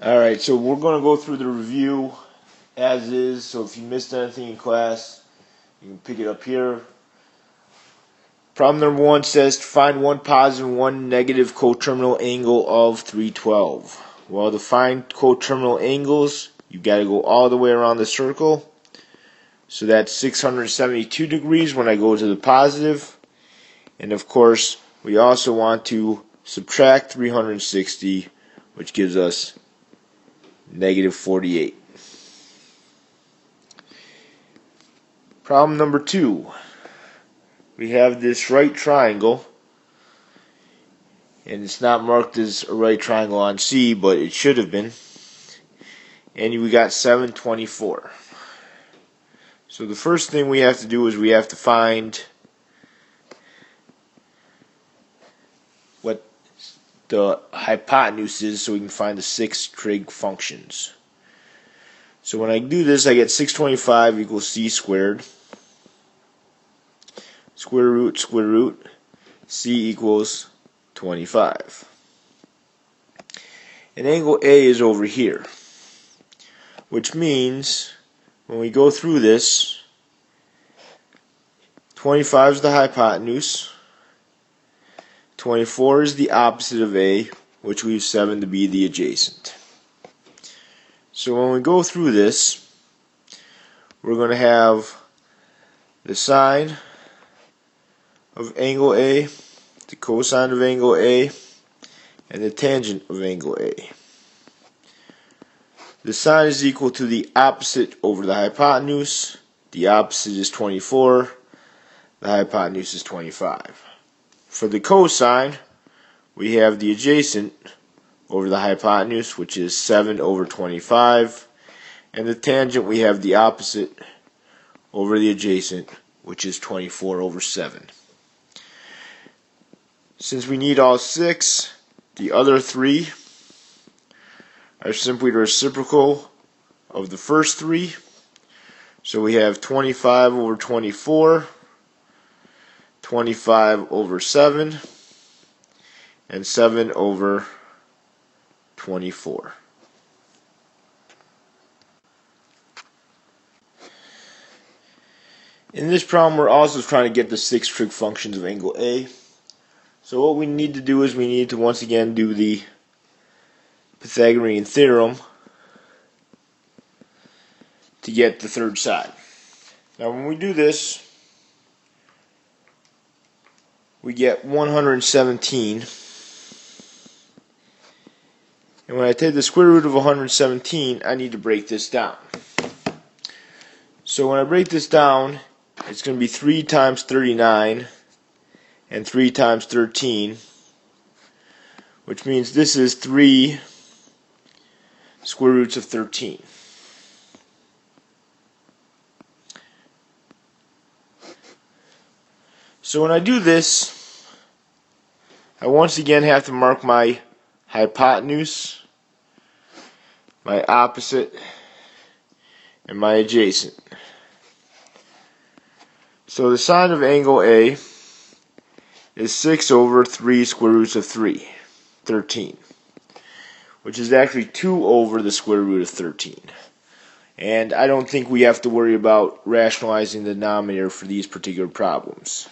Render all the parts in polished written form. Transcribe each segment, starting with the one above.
Alright, so we're going to go through the review as is, so if you missed anything in class, you can pick it up here. Problem number 1 says to find one positive and one negative coterminal angle of 312. Well, to find coterminal angles, you've got to go all the way around the circle. So that's 672 degrees when I go to the positive. And of course, we also want to subtract 360, which gives us negative 48. Problem number 2. We have this right triangle, and it's not marked as a right triangle on C, but it should have been. And we got 724. So the first thing we have to do is we have to find what the hypotenuse is so we can find the 6 trig functions. So when I do this, I get 625 equals c squared. Square root, c equals 25. And angle A is over here, which means when we go through this, 25 is the hypotenuse, 24 is the opposite of A, which leaves 7 to be the adjacent. So when we go through this, we're going to have the sine of angle A, the cosine of angle A, and the tangent of angle A. The sine is equal to the opposite over the hypotenuse. The opposite is 24. The hypotenuse is 25. For the cosine, we have the adjacent over the hypotenuse, which is 7 over 25. And the tangent, we have the opposite over the adjacent, which is 24 over 7. Since we need all 6, the other 3 are simply the reciprocal of the first 3. So we have 25 over 24, 25 over 7, and 7 over 24. In this problem, we're also trying to get the 6 trig functions of angle A. So what we need to do is we need to once again do the Pythagorean theorem to get the third side. Now when we do this, we get 117. And when I take the square root of 117, I need to break this down. So when I break this down, it's going to be 3 times 39 and 3 times 13, which means this is 3 square roots of 13. So when I do this, I once again have to mark my hypotenuse, my opposite, and my adjacent. So the sine of angle A is 6 over 3 square roots of 13, which is actually 2 over the square root of 13. And I don't think we have to worry about rationalizing the denominator for these particular problems.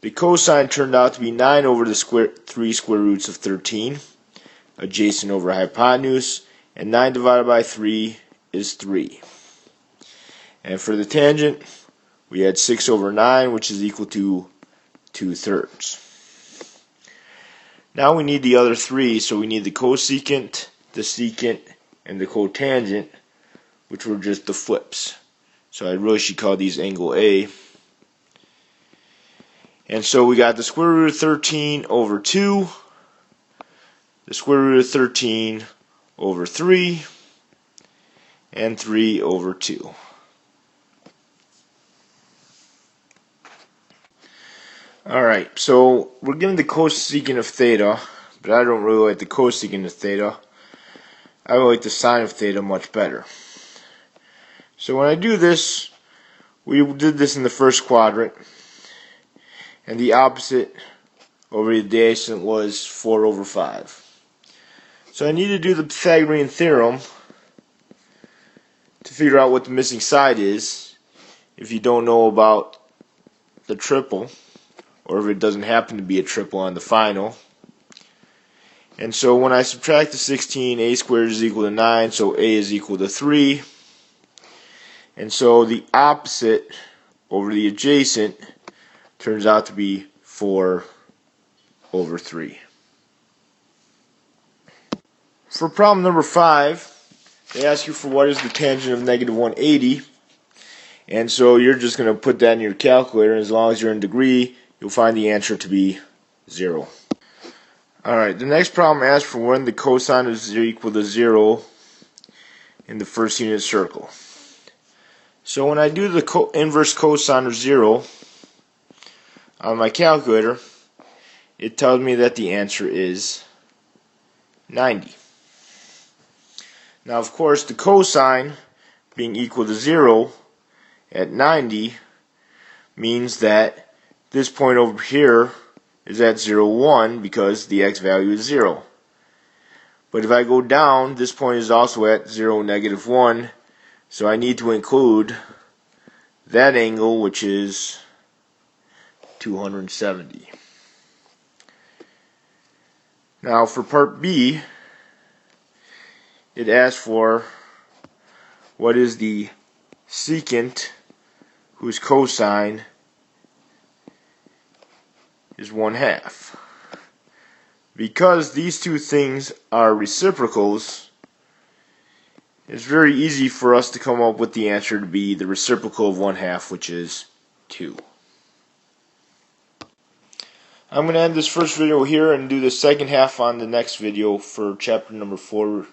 The cosine turned out to be 9 over the 3 square roots of 13, adjacent over hypotenuse, and 9 divided by 3 is 3. And for the tangent, we had 6 over 9, which is equal to 2/3. Now we need the other 3, so we need the cosecant, the secant, and the cotangent, which were just the flips. So I really should call these angle A. And so we got the square root of 13 over 2, the square root of 13 over 3, and 3 over 2. Alright, so we're given the cosecant of theta, but I don't really like the cosecant of theta. I like the sine of theta much better. So when I do this, we did this in the first quadrant, and the opposite over the adjacent was 4 over 5. So I need to do the Pythagorean theorem to figure out what the missing side is if you don't know about the triple, or if it doesn't happen to be a triple on the final. And so when I subtract the 16, a squared is equal to 9, so a is equal to 3. And so the opposite over the adjacent turns out to be 4 over 3. For problem number 5, they ask you for what is the tangent of negative 180. And so you're just going to put that in your calculator, and as long as you're in degree, you'll find the answer to be 0. Alright, the next problem asks for when the cosine is equal to 0 in the first unit circle. So when I do the inverse cosine of 0 on my calculator, it tells me that the answer is 90. Now, of course, the cosine being equal to 0 at 90 means that this point over here is at 0, 1 because the x value is 0. But if I go down, this point is also at 0, negative 1, so I need to include that angle, which is 270. Now for part B, it asks for what is the secant whose cosine is 1/2. Because these two things are reciprocals, it's very easy for us to come up with the answer to be the reciprocal of 1/2, which is 2. I'm going to end this first video here and do the second half on the next video for chapter number 4,